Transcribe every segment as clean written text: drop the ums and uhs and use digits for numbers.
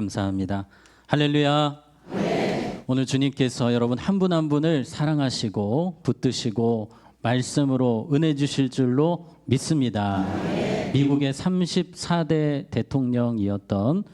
감사합니다. 할렐루야. 오늘 주님께서 여러분 한 분 한 분을 사랑하시고 붙드시고 말씀으로 은혜 주실 줄로 믿습니다. 미국의 34대 대통령이었던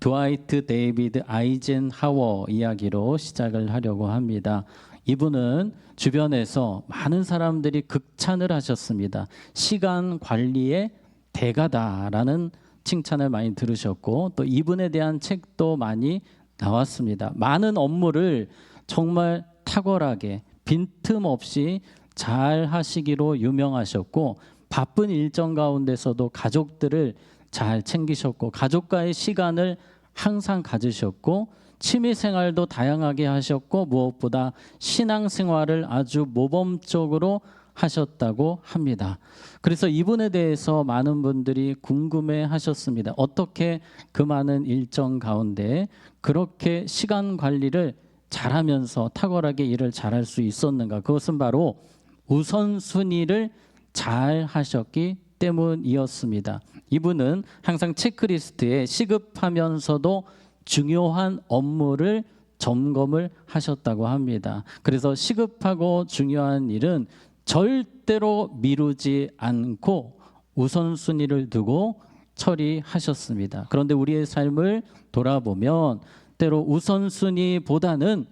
드와이트 데이비드 아이젠하워 이야기로 시작을 하려고 합니다. 이분은 주변에서 많은 사람들이 극찬을 하셨습니다. 시간 관리의 대가다라는 칭찬을 많이 들으셨고, 또 이분에 대한 책도 많이 나왔습니다. 많은 업무를 정말 탁월하게 빈틈없이 잘 하시기로 유명하셨고, 바쁜 일정 가운데서도 가족들을 잘 챙기셨고, 가족과의 시간을 항상 가지셨고, 취미 생활도 다양하게 하셨고, 무엇보다 신앙 생활을 아주 모범적으로 하셨다고 합니다. 그래서 이분에 대해서 많은 분들이 궁금해 하셨습니다. 어떻게 그 많은 일정 가운데 그렇게 시간 관리를 잘하면서 탁월하게 일을 잘할 수 있었는가? 그것은 바로 우선순위를 잘 하셨기 때문이었습니다. 이분은 항상 체크리스트에 시급하면서도 중요한 업무를 점검을 하셨다고 합니다. 그래서 시급하고 중요한 일은 절대로 미루지 않고 우선순위를 두고 처리하셨습니다. 그런데 우리의 삶을 돌아보면 때로 우선순위보다는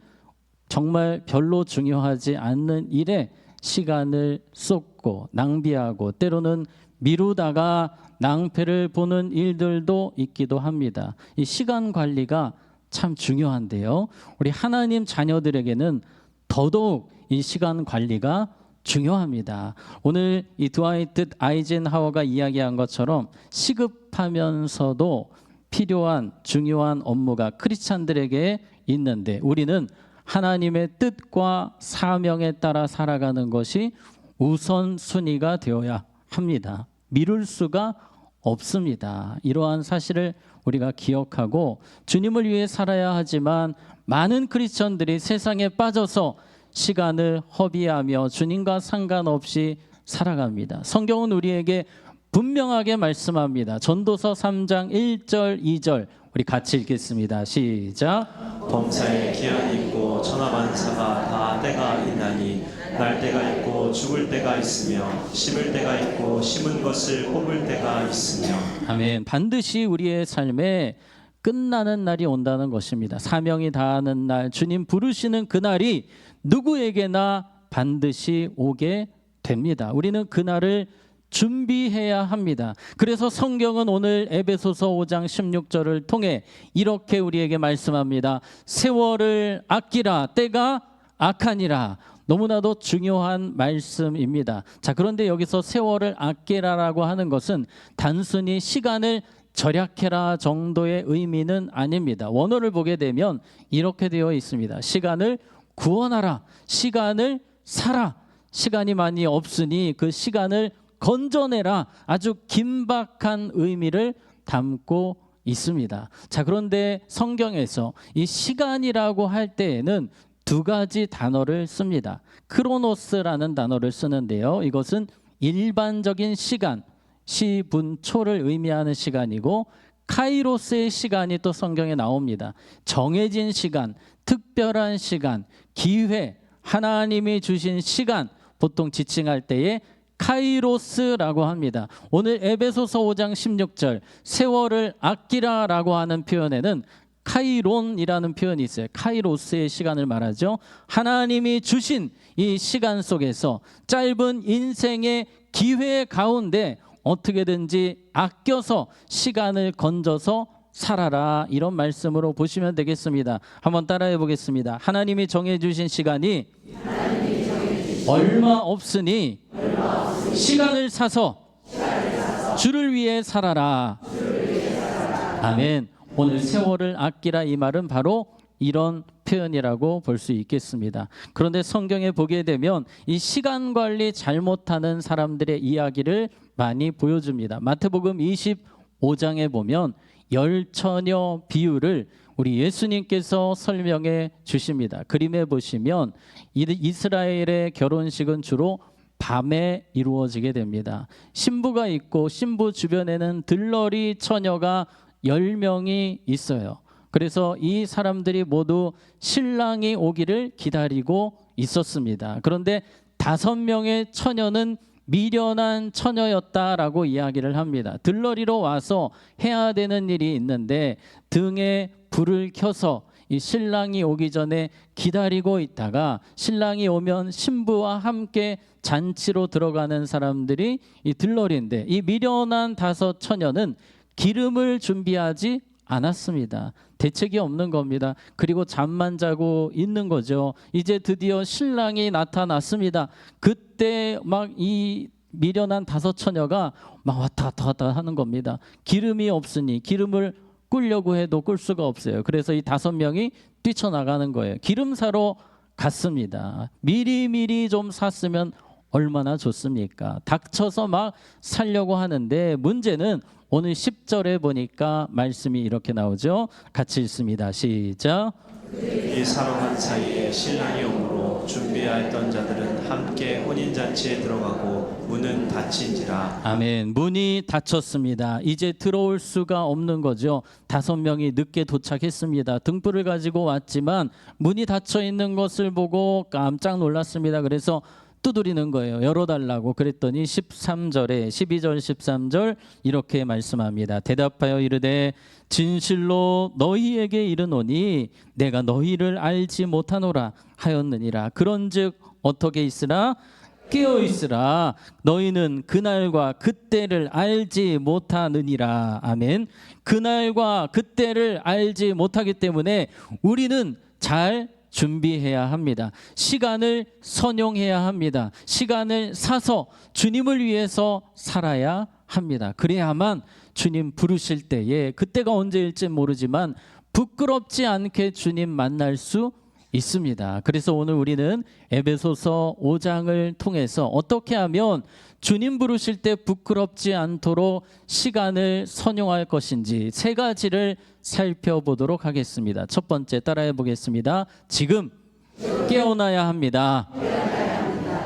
정말 별로 중요하지 않는 일에 시간을 쏟고 낭비하고 때로는 미루다가 낭패를 보는 일들도 있기도 합니다. 이 시간 관리가 참 중요한데요. 우리 하나님 자녀들에게는 더더욱 이 시간 관리가 중요합니다. 오늘 이 드와이트 아이젠하워가 이야기한 것처럼 시급하면서도 필요한 중요한 업무가 크리스찬들에게 있는데, 우리는 하나님의 뜻과 사명에 따라 살아가는 것이 우선순위가 되어야 합니다. 미룰 수가 없습니다. 이러한 사실을 우리가 기억하고 주님을 위해 살아야 하지만, 많은 크리스천들이 세상에 빠져서 시간을 허비하며 주님과 상관없이 살아갑니다. 성경은 우리에게 분명하게 말씀합니다. 전도서 3장 1절 2절 우리 같이 읽겠습니다. 시작. 범사에 기한이 있고 천하만사가 다 때가 있나니 날 때가 있고 죽을 때가 있으며 심을 때가 있고 심은 것을 뽑을 때가 있으며. 아멘. 반드시 우리의 삶에 끝나는 날이 온다는 것입니다. 사명이 다하는 날, 주님 부르시는 그날이 누구에게나 반드시 오게 됩니다. 우리는 그날을 준비해야 합니다. 그래서 성경은 오늘 에베소서 5장 16절을 통해 이렇게 우리에게 말씀합니다. 세월을 아끼라, 때가 악하니라. 너무나도 중요한 말씀입니다. 자, 그런데 여기서 세월을 아끼라라고 하는 것은 단순히 시간을 절약해라 정도의 의미는 아닙니다. 원어를 보게 되면 이렇게 되어 있습니다. 시간을 구원하라, 시간을 사라. 시간이 많이 없으니 그 시간을 건져내라. 아주 긴박한 의미를 담고 있습니다. 자, 그런데 성경에서 이 시간이라고 할 때에는 두 가지 단어를 씁니다. 크로노스라는 단어를 쓰는데요. 이것은 일반적인 시간, 시분초를 의미하는 시간이고, 카이로스의 시간이 또 성경에 나옵니다. 정해진 시간, 특별한 시간, 기회, 하나님이 주신 시간, 보통 지칭할 때에 카이로스라고 합니다. 오늘 에베소서 5장 16절 세월을 아끼라라고 하는 표현에는 카이론이라는 표현이 있어요. 카이로스의 시간을 말하죠. 하나님이 주신 이 시간 속에서 짧은 인생의 기회 가운데 어떻게든지 아껴서 시간을 건져서 살아라, 이런 말씀으로 보시면 되겠습니다. 한번 따라해 보겠습니다. 하나님이 정해주신 시간이 얼마 없으니 시간을 사서 주를 위해 살아라. 아멘. 오늘 세월을 아끼라, 이 말은 바로 이런 표현이라고 볼 수 있겠습니다. 그런데 성경에 보게 되면 이 시간 관리 잘못하는 사람들의 이야기를 많이 보여줍니다. 마태복음 25장에 보면 열처녀 비유를 우리 예수님께서 설명해 주십니다. 그림에 보시면 이스라엘의 결혼식은 주로 밤에 이루어지게 됩니다. 신부가 있고 신부 주변에는 들러리 처녀가 10명이 있어요. 그래서 이 사람들이 모두 신랑이 오기를 기다리고 있었습니다. 그런데 5명의 처녀는 미련한 처녀였다라고 이야기를 합니다. 들러리로 와서 해야 되는 일이 있는데 등에 불을 켜서 이 신랑이 오기 전에 기다리고 있다가 신랑이 오면 신부와 함께 잔치로 들어가는 사람들이 이 들러리인데, 이 미련한 5 처녀는 기름을 준비하지 않았습니다. 대책이 없는 겁니다. 그리고 잠만 자고 있는 거죠. 이제 드디어 신랑이 나타났습니다. 그때 막 이 미련한 5 처녀가 막 왔다 갔다 하는 겁니다. 기름이 없으니 기름을 꿀려고 해도 꿀 수가 없어요. 그래서 이 5명이 뛰쳐나가는 거예요. 기름 사러 갔습니다. 미리미리 좀 샀으면 얼마나 좋습니까? 닥쳐서 막 살려고 하는데, 문제는 오늘 10절에 보니까 말씀이 이렇게 나오죠. 같이 읽습니다. 시작. 이 사러 간 사이에 신랑이 오므로 준비하였던 자들은 함께 혼인잔치에 들어가고 문은 닫힌지라. 아멘. 문이 닫혔습니다. 이제 들어올 수가 없는 거죠. 5명이 늦게 도착했습니다. 등불을 가지고 왔지만 문이 닫혀 있는 것을 보고 깜짝 놀랐습니다. 그래서 두드리는 거예요. 열어달라고. 그랬더니 13절에 12절 13절 이렇게 말씀합니다. 대답하여 이르되 진실로 너희에게 이르노니 내가 너희를 알지 못하노라 하였느니라. 그런즉 어떻게 있으라? 깨어 있으라. 너희는 그날과 그때를 알지 못하느니라. 아멘. 그날과 그때를 알지 못하기 때문에 우리는 잘 준비해야 합니다. 시간을 선용해야 합니다. 시간을 사서 주님을 위해서 살아야 합니다. 그래야만 주님 부르실 때에, 그때가 언제일지 모르지만 부끄럽지 않게 주님 만날 수 있습니다. 그래서 오늘 우리는 에베소서 5장을 통해서 어떻게 하면 주님 부르실 때 부끄럽지 않도록 시간을 선용할 것인지 3가지를 살펴보도록 하겠습니다. 첫 번째, 따라해 보겠습니다. 지금 깨어나야 합니다.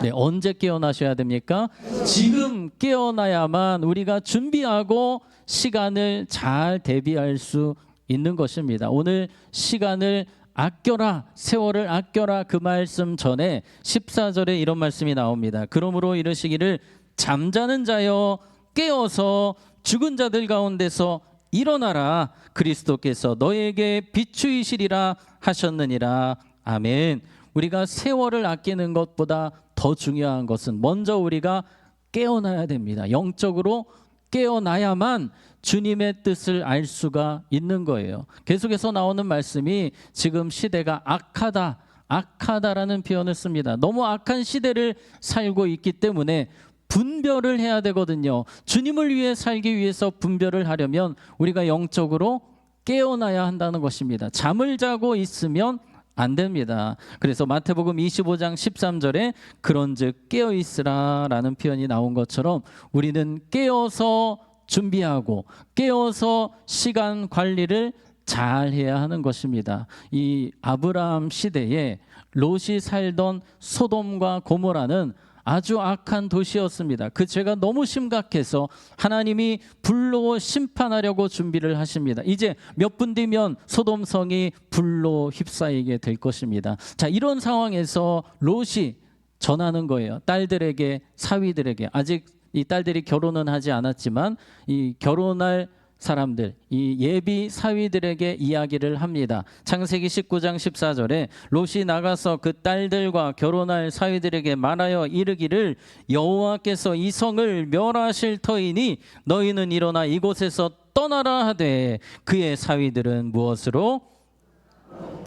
네, 언제 깨어나셔야 됩니까? 지금 깨어나야만 우리가 준비하고 시간을 잘 대비할 수 있는 것입니다. 오늘 시간을 아껴라, 세월을 아껴라, 그 말씀 전에 14절에 이런 말씀이 나옵니다. 그러므로 이르시기를 잠자는 자여 깨어서 죽은 자들 가운데서 일어나라. 그리스도께서 너에게 비추이시리라 하셨느니라. 아멘. 우리가 세월을 아끼는 것보다 더 중요한 것은 먼저 우리가 깨어나야 됩니다. 영적으로 깨어나야만 주님의 뜻을 알 수가 있는 거예요. 계속해서 나오는 말씀이 지금 시대가 악하다라는 표현을 씁니다. 너무 악한 시대를 살고 있기 때문에 분별을 해야 되거든요. 주님을 위해 살기 위해서 분별을 하려면 우리가 영적으로 깨어나야 한다는 것입니다. 잠을 자고 있으면 안 됩니다. 그래서 마태복음 25장 13절에 그런즉 깨어 있으라라는 표현이 나온 것처럼 우리는 깨어서 준비하고 깨어서 시간 관리를 잘 해야 하는 것입니다. 이 아브라함 시대에 롯이 살던 소돔과 고모라는 아주 악한 도시였습니다. 그 죄가 너무 심각해서 하나님이 불로 심판하려고 준비를 하십니다. 이제 몇 분 뒤면 소돔성이 불로 휩싸이게 될 것입니다. 자, 이런 상황에서 롯이 전하는 거예요. 딸들에게, 사위들에게. 아직 이 딸들이 결혼은 하지 않았지만 이 결혼할 사람들, 이 예비 사위들에게 이야기를 합니다. 창세기 19장 14절에 롯이 나가서 그 딸들과 결혼할 사위들에게 말하여 이르기를 여호와께서 이 성을 멸하실 터이니 너희는 일어나 이곳에서 떠나라 하되 그의 사위들은 무엇으로?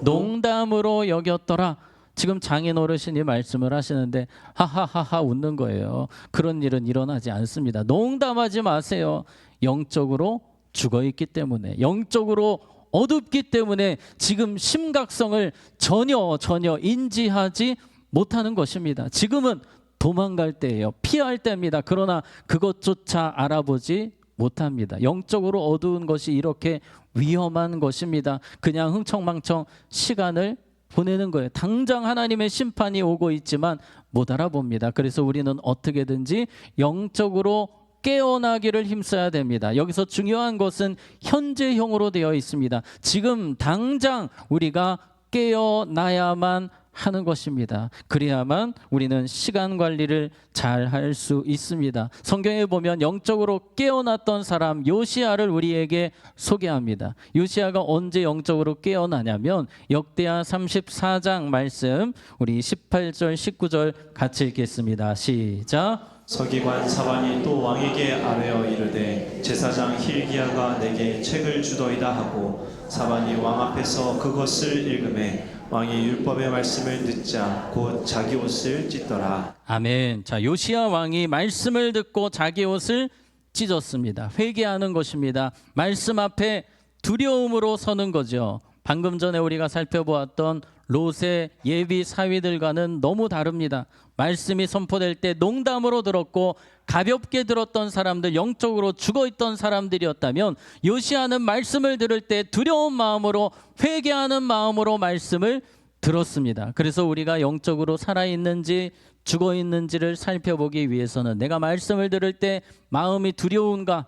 농담으로 여겼더라. 지금 장인 어르신이 말씀을 하시는데 하하하하 웃는 거예요. 그런 일은 일어나지 않습니다. 농담하지 마세요. 영적으로 죽어 있기 때문에, 영적으로 어둡기 때문에 지금 심각성을 전혀 인지하지 못하는 것입니다. 지금은 도망갈 때예요. 피할 때입니다. 그러나 그것조차 알아보지 못합니다. 영적으로 어두운 것이 이렇게 위험한 것입니다. 그냥 흥청망청 시간을 보내는 거예요. 당장 하나님의 심판이 오고 있지만 못 알아봅니다. 그래서 우리는 어떻게든지 영적으로 깨어나기를 힘써야 됩니다. 여기서 중요한 것은 현재형으로 되어 있습니다. 지금 당장 우리가 깨어나야만 하는 것입니다. 그래야만 우리는 시간 관리를 잘 할 수 있습니다. 성경에 보면 영적으로 깨어났던 사람 요시야를 우리에게 소개합니다. 요시야가 언제 영적으로 깨어나냐면 역대하 34장 말씀 우리 18절 19절 같이 읽겠습니다. 시작. 서기관 사반이 또 왕에게 아뢰어 이르되 제사장 힐기야가 내게 책을 주더이다 하고 사반이 왕 앞에서 그것을 읽음에 왕이 율법의 말씀을 듣자 곧 자기 옷을 찢더라. 아멘. 자, 요시야 왕이 말씀을 듣고 자기 옷을 찢었습니다. 회개하는 것입니다. 말씀 앞에 두려움으로 서는 거죠. 방금 전에 우리가 살펴보았던 롯의 예비 사위들과는 너무 다릅니다. 말씀이 선포될 때 농담으로 들었고 가볍게 들었던 사람들, 영적으로 죽어있던 사람들이었다면 요시야는 말씀을 들을 때 두려운 마음으로 회개하는 마음으로 말씀을 들었습니다. 그래서 우리가 영적으로 살아있는지 죽어있는지를 살펴보기 위해서는 내가 말씀을 들을 때 마음이 두려운가,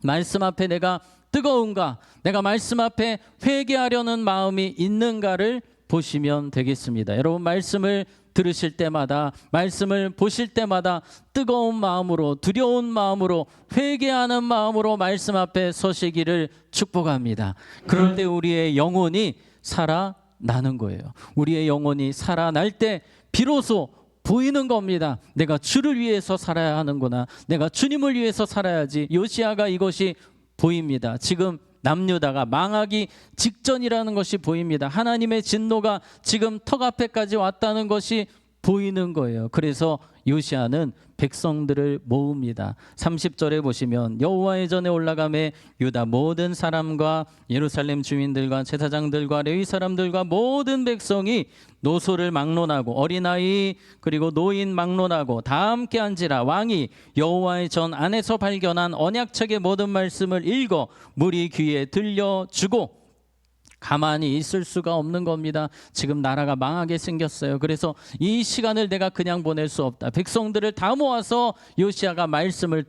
말씀 앞에 내가 뜨거운가, 내가 말씀 앞에 회개하려는 마음이 있는가를 보시면 되겠습니다. 여러분 말씀을 들으실 때마다 말씀을 보실 때마다 뜨거운 마음으로 두려운 마음으로 회개하는 마음으로 말씀 앞에 서시기를 축복합니다. 그럴 때 우리의 영혼이 살아나는 거예요. 우리의 영혼이 살아날 때 비로소 보이는 겁니다. 내가 주를 위해서 살아야 하는구나. 내가 주님을 위해서 살아야지. 요시야가 이것이 보입니다. 지금 남유다가 망하기 직전이라는 것이 보입니다. 하나님의 진노가 지금 턱 앞에까지 왔다는 것이 보이는 거예요. 그래서 요시야는 백성들을 모읍니다. 30절에 보시면 여호와의 전에 올라가매 유다 모든 사람과 예루살렘 주민들과 제사장들과 레위 사람들과 모든 백성이 노소를 막론하고 어린아이 그리고 노인 막론하고 다 함께 앉으라. 왕이 여호와의 전 안에서 발견한 언약책의 모든 말씀을 읽어 무리 귀에 들려주고 가만히 있을 수가 없는 겁니다. 지금 나라가 망하게 생겼어요. 그래서 이 시간을 내가 그냥 보낼 수 없다. 백성들을 다 모아서 요시야가 말씀을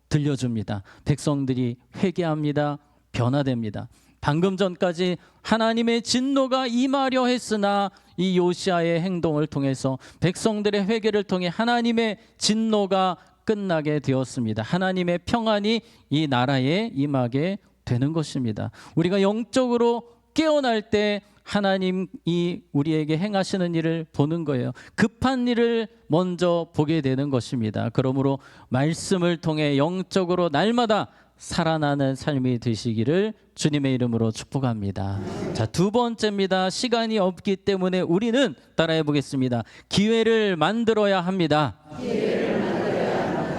들려줍니다. 백성들이 회개합니다. 변화됩니다. 방금 전까지 하나님의 진노가 임하려 했으나 이 요시야의 행동을 통해서 백성들의 회개를 통해 하나님의 진노가 끝나게 되었습니다. 하나님의 평안이 이 나라에 임하게 되는 것입니다. 우리가 영적으로 깨어날 때 하나님이 우리에게 행하시는 일을 보는 거예요. 급한 일을 먼저 보게 되는 것입니다. 그러므로 말씀을 통해 영적으로 날마다 살아나는 삶이 되시기를 주님의 이름으로 축복합니다. 자, 두 번째입니다. 시간이 없기 때문에 우리는 따라해 보겠습니다. 기회를 만들어야 합니다.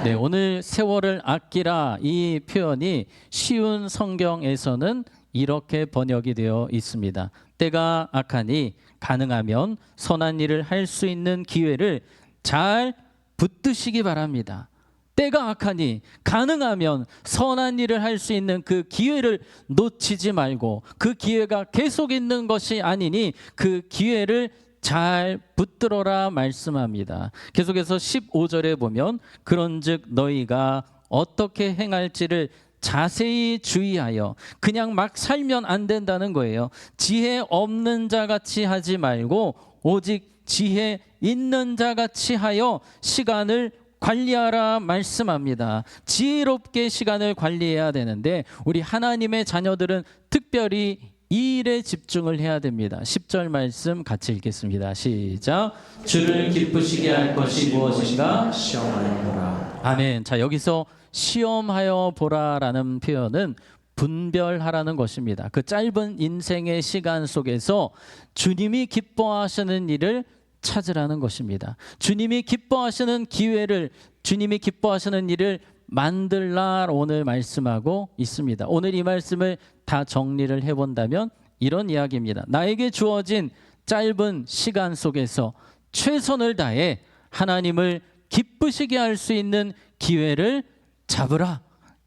네, 오늘 세월을 아끼라 이 표현이 쉬운 성경에서는 이렇게 번역이 되어 있습니다. 때가 악하니 가능하면 선한 일을 할 수 있는 기회를 잘 붙드시기 바랍니다. 때가 악하니 가능하면 선한 일을 할 수 있는 그 기회를 놓치지 말고 그 기회가 계속 있는 것이 아니니 그 기회를 잘 붙들어라 말씀합니다. 계속해서 15절에 보면 그런즉 너희가 어떻게 행할지를 자세히 주의하여 그냥 막 살면 안 된다는 거예요. 지혜 없는 자 같이 하지 말고 오직 지혜 있는 자 같이 하여 시간을 관리하라 말씀합니다. 지혜롭게 시간을 관리해야 되는데 우리 하나님의 자녀들은 특별히 이 일에 집중을 해야 됩니다. 10절 말씀 같이 읽겠습니다. 시작. 주를 기쁘시게 할 것이 무엇인가? 시험하여 보라. 아멘. 자, 여기서 시험하여 보라라는 표현은 분별하라는 것입니다. 그 짧은 인생의 시간 속에서 주님이 기뻐하시는 일을 찾으라는 것입니다. 주님이 기뻐하시는 기회를, 주님이 기뻐하시는 일을 만들라 오늘 말씀하고 있습니다. 오늘 이 말씀을 다 정리를 해본다면 이런 이야기입니다. 나에게 주어진 짧은 시간 속에서 최선을 다해 하나님을 기쁘시게 할 수 있는 기회를 잡으라.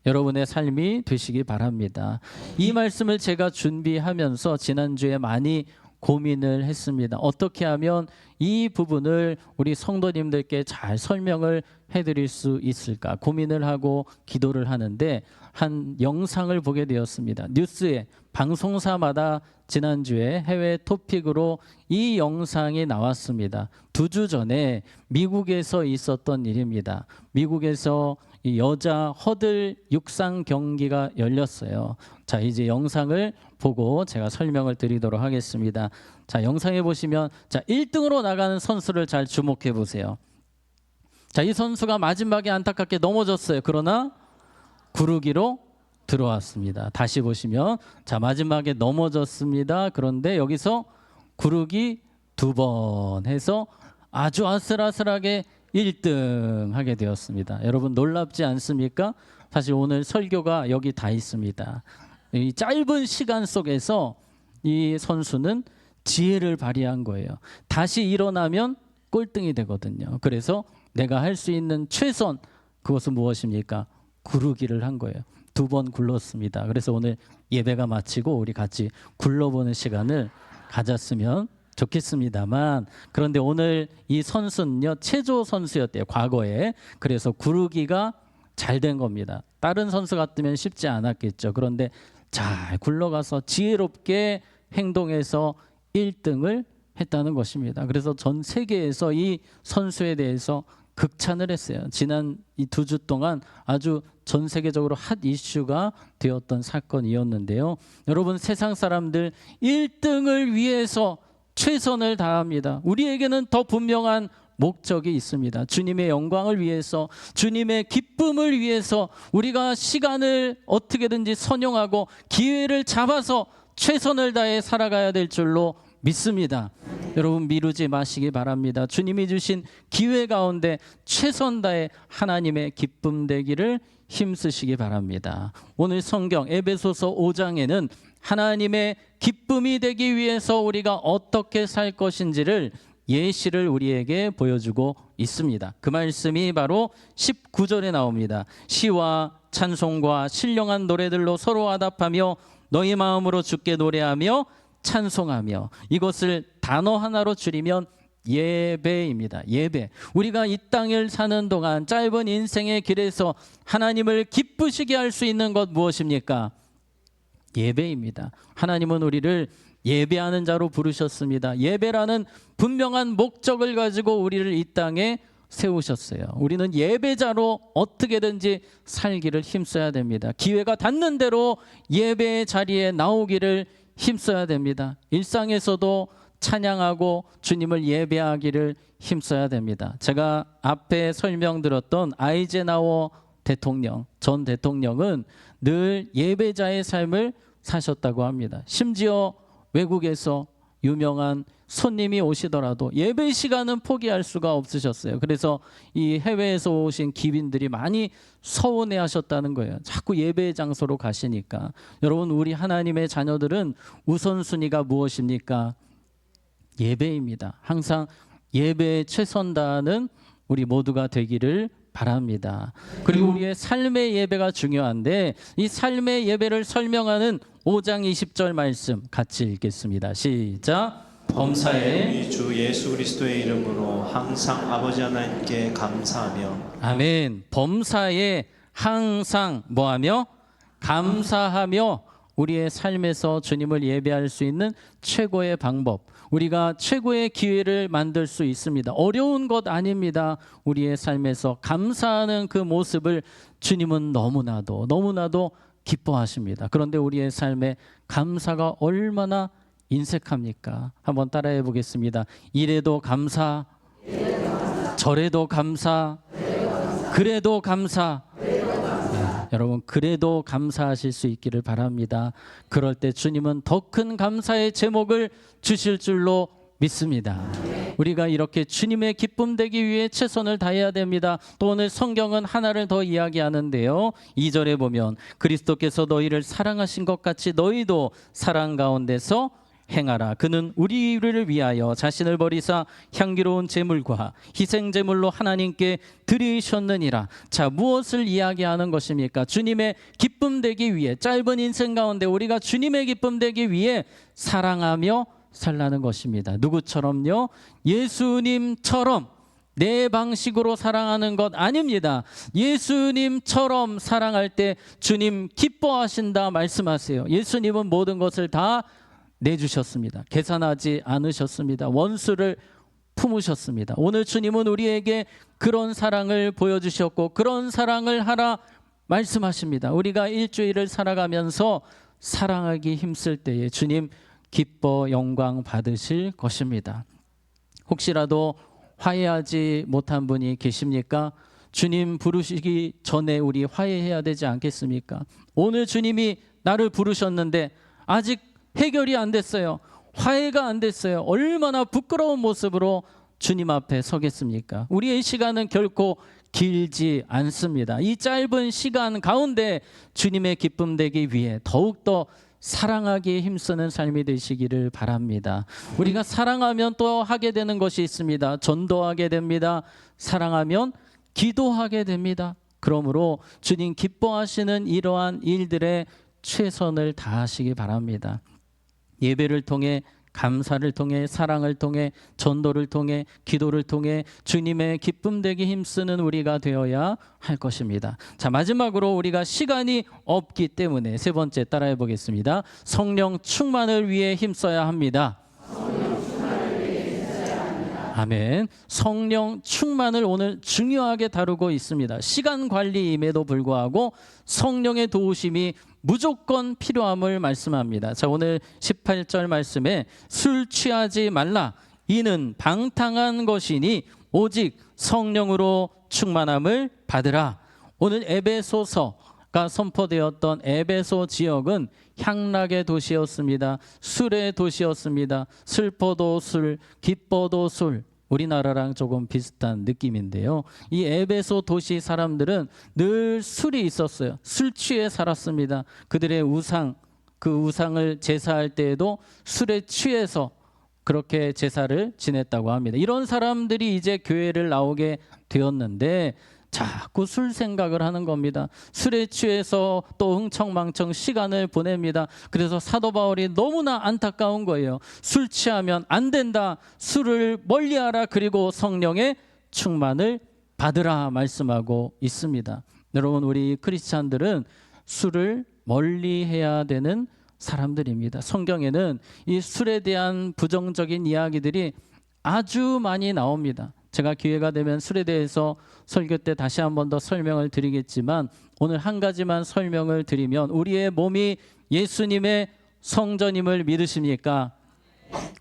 여러분의 삶이 되시기 바랍니다. 이 말씀을 제가 준비하면서 지난주에 많이 고민을 했습니다. 어떻게 하면 이 부분을 우리 성도님들께 잘 설명을 해드릴 수 있을까 고민을 하고 기도를 하는데 한 영상을 보게 되었습니다. 뉴스에 방송사마다 지난주에 해외 토픽으로 이 영상이 나왔습니다. 2주 전에 미국에서 있었던 일입니다. 미국에서 이 여자 허들 육상 경기가 열렸어요. 자, 이제 영상을 보고 제가 설명을 드리도록 하겠습니다. 자, 영상에 보시면 자, 1등으로 나가는 선수를 잘 주목해 보세요. 자, 이 선수가 마지막에 안타깝게 넘어졌어요. 그러나 구르기로 들어왔습니다. 다시 보시면 자, 마지막에 넘어졌습니다. 그런데 여기서 구르기 2번 해서 아주 아슬아슬하게 1등 하게 되었습니다. 여러분 놀랍지 않습니까? 사실 오늘 설교가 여기 다 있습니다. 이 짧은 시간 속에서 이 선수는 지혜를 발휘한 거예요. 다시 일어나면 꼴등이 되거든요. 그래서 내가 할 수 있는 최선, 그것은 무엇입니까? 구르기를 한 거예요. 2번 굴렀습니다. 그래서 오늘 예배가 마치고 우리 같이 굴러보는 시간을 가졌으면 좋겠습니다만, 그런데 오늘 이 선수는요 체조 선수였대요, 과거에. 그래서 구르기가 잘 된 겁니다. 다른 선수 같으면 쉽지 않았겠죠. 그런데 잘 굴러가서 지혜롭게 행동해서 1등을 했다는 것입니다. 그래서 전 세계에서 이 선수에 대해서 극찬을 했어요. 지난 이 2주 동안 아주 전 세계적으로 핫 이슈가 되었던 사건이었는데요. 여러분, 세상 사람들 1등을 위해서 최선을 다합니다. 우리에게는 더 분명한 목적이 있습니다. 주님의 영광을 위해서, 주님의 기쁨을 위해서 우리가 시간을 어떻게든지 선용하고 기회를 잡아서 최선을 다해 살아가야 될 줄로 믿습니다. 여러분, 미루지 마시기 바랍니다. 주님이 주신 기회 가운데 최선 다해 하나님의 기쁨 되기를 힘쓰시기 바랍니다. 오늘 성경 에베소서 5장에는 하나님의 기쁨이 되기 위해서 우리가 어떻게 살 것인지를 예시를 우리에게 보여주고 있습니다. 그 말씀이 바로 19절에 나옵니다. 시와 찬송과 신령한 노래들로 서로 화답하며 너희 마음으로 주께 노래하며 찬송하며. 이것을 단어 하나로 줄이면 예배입니다. 예배. 우리가 이 땅을 사는 동안 짧은 인생의 길에서 하나님을 기쁘시게 할 수 있는 것 무엇입니까? 예배입니다. 하나님은 우리를 예배하는 자로 부르셨습니다. 예배라는 분명한 목적을 가지고 우리를 이 땅에 세우셨어요. 우리는 예배자로 어떻게든지 살기를 힘써야 됩니다. 기회가 닿는 대로 예배의 자리에 나오기를 힘써야 됩니다. 일상에서도 찬양하고 주님을 예배하기를 힘써야 됩니다. 제가 앞에 설명드렸던 아이젠하워 대통령, 전 대통령은 늘 예배자의 삶을 사셨다고 합니다. 심지어 외국에서 유명한 손님이 오시더라도 예배 시간은 포기할 수가 없으셨어요. 그래서 이 해외에서 오신 귀빈들이 많이 서운해 하셨다는 거예요. 자꾸 예배 장소로 가시니까. 여러분, 우리 하나님의 자녀들은 우선순위가 무엇입니까? 예배입니다. 항상 예배에 최선 다하는 우리 모두가 되기를 바랍니다. 그리고 우리의 삶의 예배가 중요한데, 이 삶의 예배를 설명하는 5장 20절 말씀 같이 읽겠습니다. 시작. 범사에 우리 주 예수 그리스도의 이름으로 항상 아버지 하나님께 감사하며. 아멘. 범사에 항상 뭐하며? 감사하며. 우리의 삶에서 주님을 예배할 수 있는 최고의 방법, 우리가 최고의 기회를 만들 수 있습니다. 어려운 것 아닙니다. 우리의 삶에서 감사하는 그 모습을 주님은 너무나도 기뻐하십니다. 그런데 우리의 삶에 감사가 얼마나 인색합니까? 한번 따라해 보겠습니다. 이래도 감사, 저래도 감사, 그래도 감사. 여러분, 그래도 감사하실 수 있기를 바랍니다. 그럴 때 주님은 더 큰 감사의 제목을 주실 줄로 믿습니다. 우리가 이렇게 주님의 기쁨 되기 위해 최선을 다해야 됩니다. 또 오늘 성경은 하나를 더 이야기하는데요. 2절에 보면 그리스도께서 너희를 사랑하신 것 같이 너희도 사랑 가운데서 행하라. 그는 우리를 위하여 자신을 버리사 향기로운 제물과 희생 제물로 하나님께 드리셨느니라. 자, 무엇을 이야기하는 것입니까? 주님의 기쁨 되기 위해, 짧은 인생 가운데 우리가 주님의 기쁨 되기 위해 사랑하며 살라는 것입니다. 누구처럼요? 예수님처럼 내 방식으로 사랑하는 것 아닙니다. 예수님처럼 사랑할 때 주님 기뻐하신다 말씀하세요. 예수님은 모든 것을 다 내주셨습니다. 계산하지 않으셨습니다. 원수를 품으셨습니다. 오늘 주님은 우리에게 그런 사랑을 보여주셨고 그런 사랑을 하라 말씀하십니다. 우리가 일주일을 살아가면서 사랑하기 힘쓸 때에 주님 기뻐 영광 받으실 것입니다. 혹시라도 화해하지 못한 분이 계십니까? 주님 부르시기 전에 우리 화해해야 되지 않겠습니까? 오늘 주님이 나를 부르셨는데 아직 해결이 안 됐어요. 화해가 안 됐어요. 얼마나 부끄러운 모습으로 주님 앞에 서겠습니까? 우리의 시간은 결코 길지 않습니다. 이 짧은 시간 가운데 주님의 기쁨 되기 위해 더욱더 사랑하기에 힘쓰는 삶이 되시기를 바랍니다. 우리가 사랑하면 또 하게 되는 것이 있습니다. 전도하게 됩니다. 사랑하면 기도하게 됩니다. 그러므로 주님 기뻐하시는 이러한 일들에 최선을 다하시기 바랍니다. 예배를 통해, 감사를 통해, 사랑을 통해, 전도를 통해, 기도를 통해 주님의 기쁨 되기 힘쓰는 우리가 되어야 할 것입니다. 자, 마지막으로 우리가 시간이 없기 때문에 세 번째 따라해 보겠습니다. 성령 충만을 위해 힘써야 합니다. 아멘. 성령 충만을 오늘 중요하게 다루고 있습니다. 시간 관리임에도 불구하고 성령의 도우심이 무조건 필요함을 말씀합니다. 자, 오늘 18절 말씀에 술 취하지 말라. 이는 방탕한 것이니 오직 성령으로 충만함을 받으라. 오늘 에베소서가 선포되었던 에베소 지역은 향락의 도시였습니다. 술의 도시였습니다. 슬퍼도 술, 기뻐도 술. 우리나라랑 조금 비슷한 느낌인데요. 이 에베소 도시 사람들은 늘 술이 있었어요. 술 취해 살았습니다. 그들의 우상, 그 우상을 제사할 때에도 술에 취해서 그렇게 제사를 지냈다고 합니다. 이런 사람들이 이제 교회를 나오게 되었는데 자꾸 술 생각을 하는 겁니다. 술에 취해서 또 흥청망청 시간을 보냅니다. 그래서 사도 바울이 너무나 안타까운 거예요. 술 취하면 안 된다. 술을 멀리하라. 그리고 성령의 충만을 받으라 말씀하고 있습니다. 여러분, 우리 크리스찬들은 술을 멀리해야 되는 사람들입니다. 성경에는 이 술에 대한 부정적인 이야기들이 아주 많이 나옵니다. 제가 기회가 되면 술에 대해서 설교 때 다시 한 번 더 설명을 드리겠지만 오늘 한 가지만 설명을 드리면 우리의 몸이 예수님의 성전임을 믿으십니까?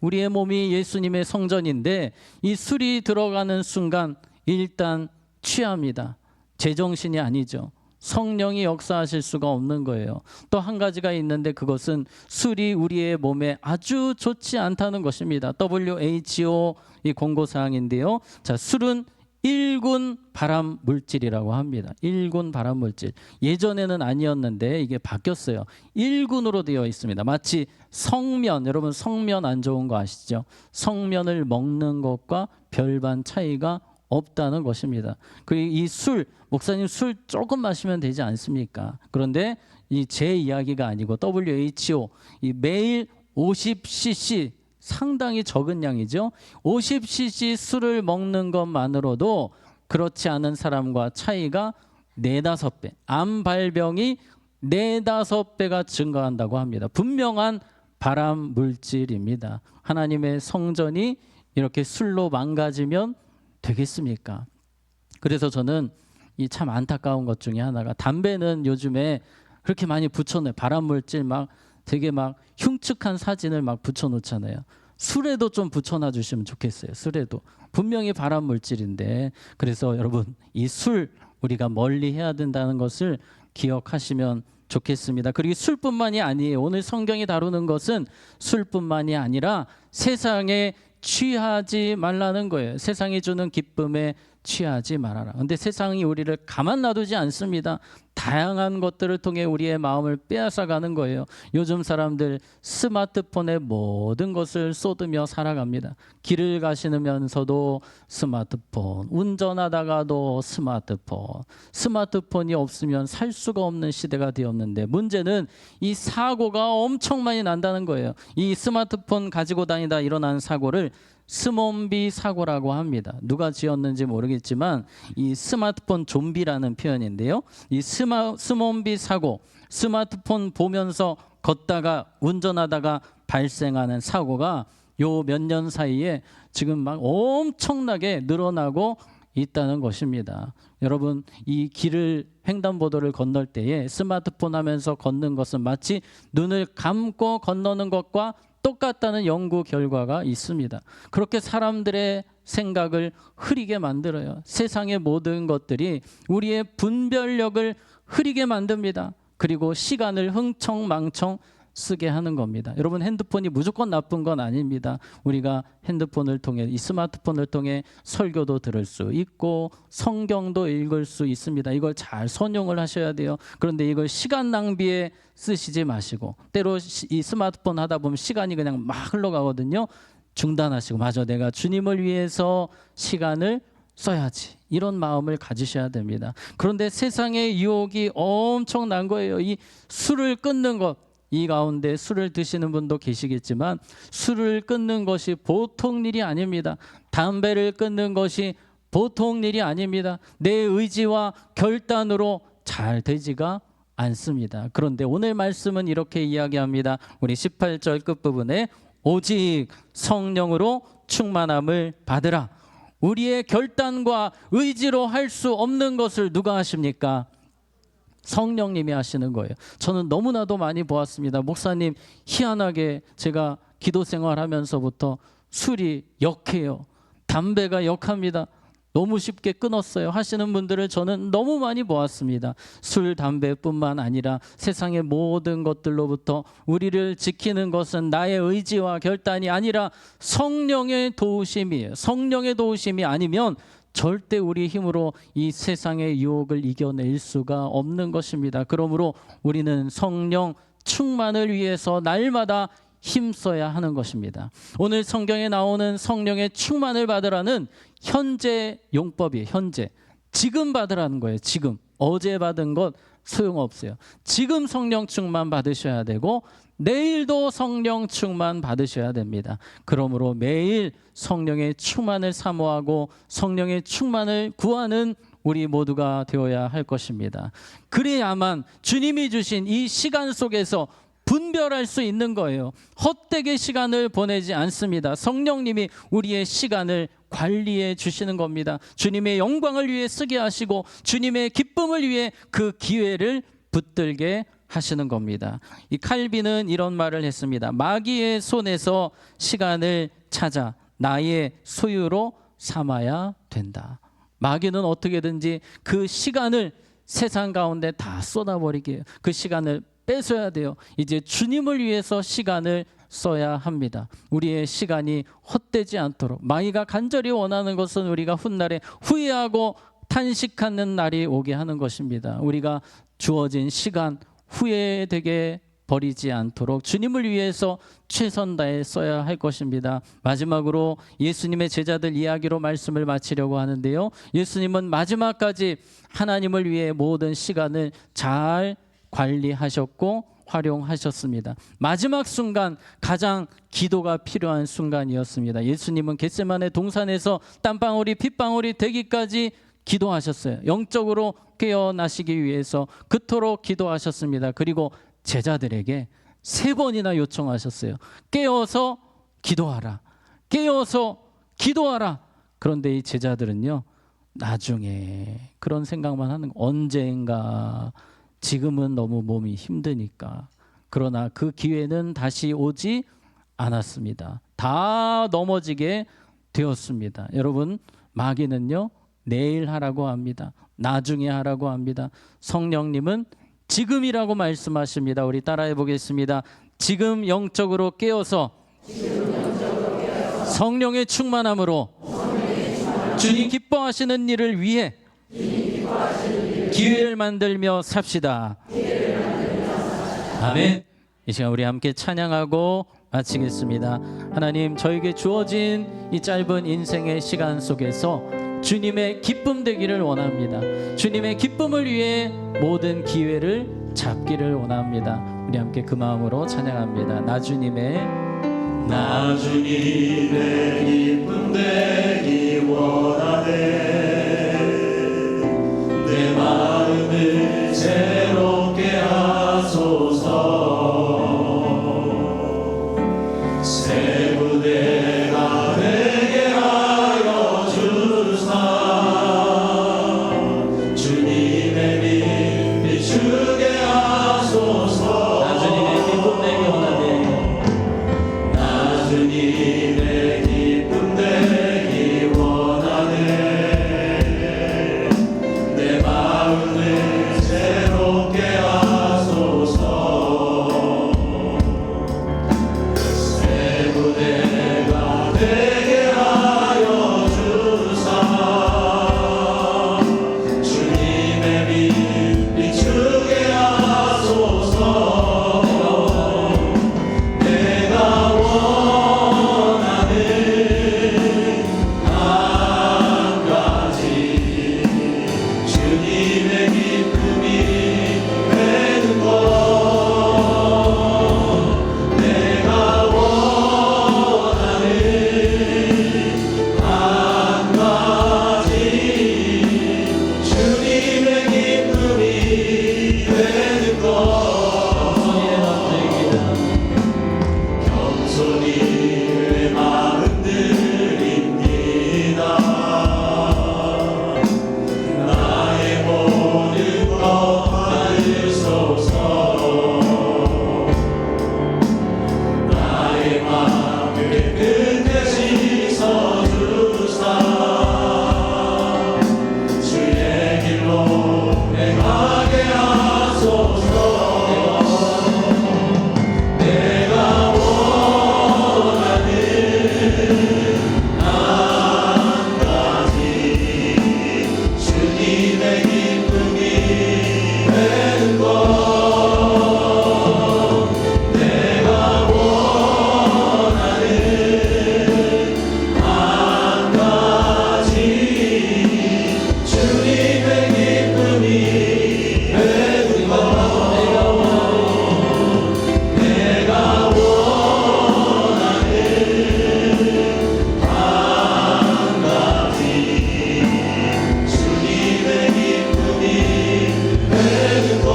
우리의 몸이 예수님의 성전인데 이 술이 들어가는 순간 일단 취합니다. 제정신이 아니죠. 성령이 역사하실 수가 없는 거예요. 또 한 가지가 있는데 그것은 술이 우리의 몸에 아주 좋지 않다는 것입니다. WHO 이 공고사항인데요. 자, 술은 1군 발암 물질이라고 합니다. 1군 발암 물질. 예전에는 아니었는데 이게 바뀌었어요. 1군으로 되어 있습니다. 마치 성면, 여러분 성면 안 좋은 거 아시죠? 성면을 먹는 것과 별반 차이가 없다는 것입니다. 그리고 이 술, 목사님 술 조금 마시면 되지 않습니까? 그런데 이 제 이야기가 아니고 WHO 이 매일 50cc 상당히 적은 양이죠. 50cc 술을 먹는 것만으로도 그렇지 않은 사람과 차이가 4-5배, 암 발병이 4-5배가 증가한다고 합니다. 분명한 발암 물질입니다. 하나님의 성전이 이렇게 술로 망가지면 되겠습니까? 그래서 저는 이 참 안타까운 것 중에 하나가 담배는 요즘에 그렇게 많이 붙여놓어요. 발암물질 막 되게 막 흉측한 사진을 막 붙여놓잖아요. 술에도 좀 붙여놔 주시면 좋겠어요. 술에도 분명히 발암물질인데 그래서 여러분 이 술 우리가 멀리 해야 된다는 것을 기억하시면 좋겠습니다. 그리고 술뿐만이 아니에요. 오늘 성경이 다루는 것은 술뿐만이 아니라 세상에 취하지 말라는 거예요. 세상이 주는 기쁨에 취하지 말아라. 근데 세상이 우리를 가만 놔두지 않습니다. 다양한 것들을 통해 우리의 마음을 빼앗아가는 거예요. 요즘 사람들 스마트폰에 모든 것을 쏟으며 살아갑니다. 길을 가시면서도 스마트폰, 운전하다가도 스마트폰. 스마트폰이 없으면 살 수가 없는 시대가 되었는데, 문제는 이 사고가 엄청 많이 난다는 거예요. 이 스마트폰 가지고 다니다 일어난 사고를 스몬비 사고라고 합니다. 누가 지었는지 모르겠지만 이 스마트폰 좀비라는 표현인데요. 이 스몬비 사고, 스마트폰 보면서 걷다가 운전하다가 발생하는 사고가 요 몇 년 사이에 지금 막 엄청나게 늘어나고 있다는 것입니다. 여러분, 이 길을 횡단보도를 건널 때에 스마트폰 하면서 걷는 것은 마치 눈을 감고 건너는 것과 똑같다는 연구 결과가 있습니다. 그렇게 사람들의 생각을 흐리게 만들어요. 세상의 모든 것들이 우리의 분별력을 흐리게 만듭니다. 그리고 시간을 흥청망청 쓰게 하는 겁니다. 여러분, 핸드폰이 무조건 나쁜 건 아닙니다. 우리가 핸드폰을 통해, 이 스마트폰을 통해 설교도 들을 수 있고 성경도 읽을 수 있습니다. 이걸 잘 선용을 하셔야 돼요. 그런데 이걸 시간 낭비에 쓰시지 마시고, 때로 이 스마트폰 하다 보면 시간이 그냥 막 흘러가거든요. 중단하시고, 맞아, 내가 주님을 위해서 시간을 써야지, 이런 마음을 가지셔야 됩니다. 그런데 세상의 유혹이 엄청난 거예요. 이 술을 끊는 것, 이 가운데 술을 드시는 분도 계시겠지만 술을 끊는 것이 보통 일이 아닙니다. 담배를 끊는 것이 보통 일이 아닙니다. 내 의지와 결단으로 잘 되지가 않습니다. 그런데 오늘 말씀은 이렇게 이야기합니다. 우리 18절 끝부분에 오직 성령으로 충만함을 받으라. 우리의 결단과 의지로 할 수 없는 것을 누가 하십니까? 성령님이 하시는 거예요. 저는 너무나도 많이 보았습니다. 목사님, 희한하게 제가 기도 생활하면서부터 술이 역해요. 담배가 역합니다. 너무 쉽게 끊었어요 하시는 분들을 저는 너무 많이 보았습니다. 술, 담배뿐만 아니라 세상의 모든 것들로부터 우리를 지키는 것은 나의 의지와 결단이 아니라 성령의 도우심이에요. 성령의 도우심이 아니면 절대 우리 힘으로 이 세상의 유혹을 이겨낼 수가 없는 것입니다. 그러므로 우리는 성령 충만을 위해서 날마다 힘써야 하는 것입니다. 오늘 성경에 나오는 성령의 충만을 받으라는 현재 용법이에요. 현재. 지금 받으라는 거예요. 지금. 어제 받은 것 소용없어요. 지금 성령 충만 받으셔야 되고 내일도 성령 충만 받으셔야 됩니다. 그러므로 매일 성령의 충만을 사모하고 성령의 충만을 구하는 우리 모두가 되어야 할 것입니다. 그래야만 주님이 주신 이 시간 속에서 분별할 수 있는 거예요. 헛되게 시간을 보내지 않습니다. 성령님이 우리의 시간을 관리해 주시는 겁니다. 주님의 영광을 위해 쓰게 하시고 주님의 기쁨을 위해 그 기회를 붙들게 하시는 겁니다. 이 칼빈은 이런 말을 했습니다. 마귀의 손에서 시간을 찾아 나의 소유로 삼아야 된다. 마귀는 어떻게든지 그 시간을 세상 가운데 다 쏟아버리게 해요. 그 시간을 뺏어야 돼요. 이제 주님을 위해서 시간을 써야 합니다. 우리의 시간이 헛되지 않도록. 마귀가 간절히 원하는 것은 우리가 훗날에 후회하고 탄식하는 날이 오게 하는 것입니다. 우리가 주어진 시간 후회되게 버리지 않도록 주님을 위해서 최선 다해 써야 할 것입니다. 마지막으로 예수님의 제자들 이야기로 말씀을 마치려고 하는데요. 예수님은 마지막까지 하나님을 위해 모든 시간을 잘 관리하셨고 활용하셨습니다. 마지막 순간 가장 기도가 필요한 순간이었습니다. 예수님은 겟세마네 동산에서 땀방울이 핏방울이 되기까지 기도하셨어요. 영적으로 깨어나시기 위해서 그토록 기도하셨습니다. 그리고 제자들에게 3번이나 요청하셨어요. 깨어서 기도하라. 깨어서 기도하라. 그런데 이 제자들은요, 나중에 그런 생각만 하는 거예요. 언젠가, 지금은 너무 몸이 힘드니까. 그러나 그 기회는 다시 오지 않았습니다. 다 넘어지게 되었습니다. 여러분, 마귀는요, 내일 하라고 합니다. 나중에 하라고 합니다. 성령님은 지금이라고 말씀하십니다. 우리 따라해 보겠습니다. 지금 영적으로 깨어서 성령의 충만함으로 주님 기뻐하시는 일을 위해 기회를 만들며 삽시다. 아멘. 이 시간 우리 함께 찬양하고 마치겠습니다. 하나님, 저에게 주어진 이 짧은 인생의 시간 속에서 주님의 기쁨 되기를 원합니다. 주님의 기쁨을 위해 모든 기회를 잡기를 원합니다. 우리 함께 그 마음으로 찬양합니다. 나 주님의 기쁨 되기 원하네. 내 마음을 새롭게 하소서. 새 부대가 되게 하여 주사. 주님의 빛 비추게 하소서. 나 주님의 기쁨 되기 원하네. 주님의 기쁨 되기 원하네. 내 마음을 새롭게 하소서. 새 부대가 되게 하여 주사. 주님의 빛 비추게 하소서. 내가 주님의 기쁨이 되는 것. 내가 원하는 한 가지. 주님의 기쁨이 되는 것. 겸손히 내 마음 드립니다. 나의 마음을 끝에 씻어주사. 주의 길로 행하게 하소서. 내가 원하는 한 가지. 주님의 기쁨이 되는 것. 내가 원하는 한 가지. 주님의 기쁨이 되는 것. 내가 원하는 한 가지. 주님의 기쁨이 되는 것.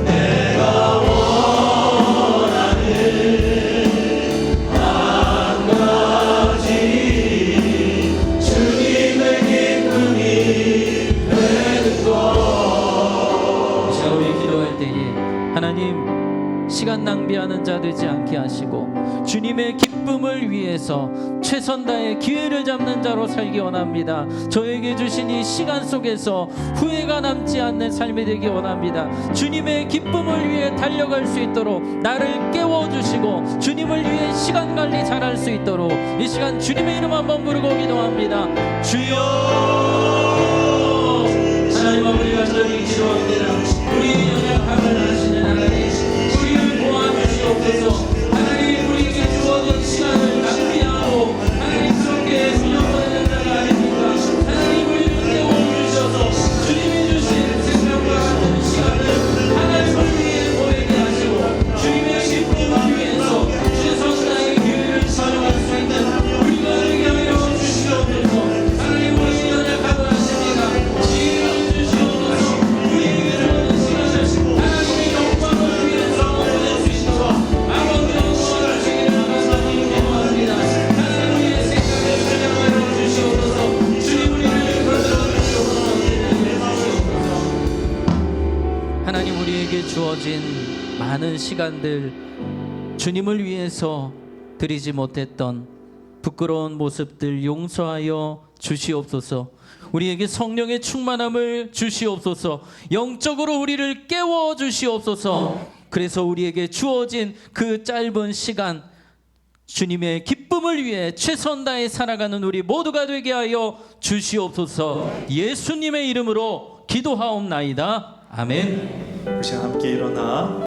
내가 원하는 한 가지. 주님의 기쁨이 되는 것. 자, 우리 기도할 때에 하나님, 시간 낭비하는 자 되지 않게 하시고 주님의 기쁨을 위해서 최선 다해 기회를 잡는 자로 살기 원합니다. 저에게 주신 이 시간 속에서 후회가 남지 않는 삶이 되기 원합니다. 주님의 기쁨을 위해 달려갈 수 있도록 나를 깨워주시고 주님을 위해 시간 관리 잘할 수 있도록 이 시간 주님의 이름 한번 부르고 기도합니다. 주여, 하나님 아버지 간절히 기도합니다. 우리 연약함을 아시는 하나님, 우리를 도와주시옵소서. 하나님, 우리에게 주어진 시간을 낭비하고 하나님스럽게 운영하는 자가 아닙니까? 하나님, 우리를 깨워주셔서 주님이 주신 생명과 같은 시간을 하나님을 위해 보내게 하시고 주님의 기쁨을 위해서 최선 다의 기회를 사용할 수 있는 우리가 되게 하여 주시옵소서. 하나님, 우리 연약함을 아십니까? 지혜를 주시옵소서. 우리에게 주어진 시간을 하나님의 영광을 위해서 보낼 수 있도록 아버지의 도와주시기를 감사드리며 기도합니다. 하나님, 우리의 생각을 설명하여 주시옵소서. 주님, 우리를 거들어 주시옵소서. 하나님, 우리에게 주어진 많은 시간들 주님을 위해서 드리지 못했던 부끄러운 모습들 용서하여 주시옵소서. 우리에게 성령의 충만함을 주시옵소서. 영적으로 우리를 깨워 주시옵소서. 그래서 우리에게 주어진 그 짧은 시간 주님의 기쁨을 위해 최선 다해 살아가는 우리 모두가 되게 하여 주시옵소서. 예수님의 이름으로 기도하옵나이다. 아멘. 우리 함께 일어나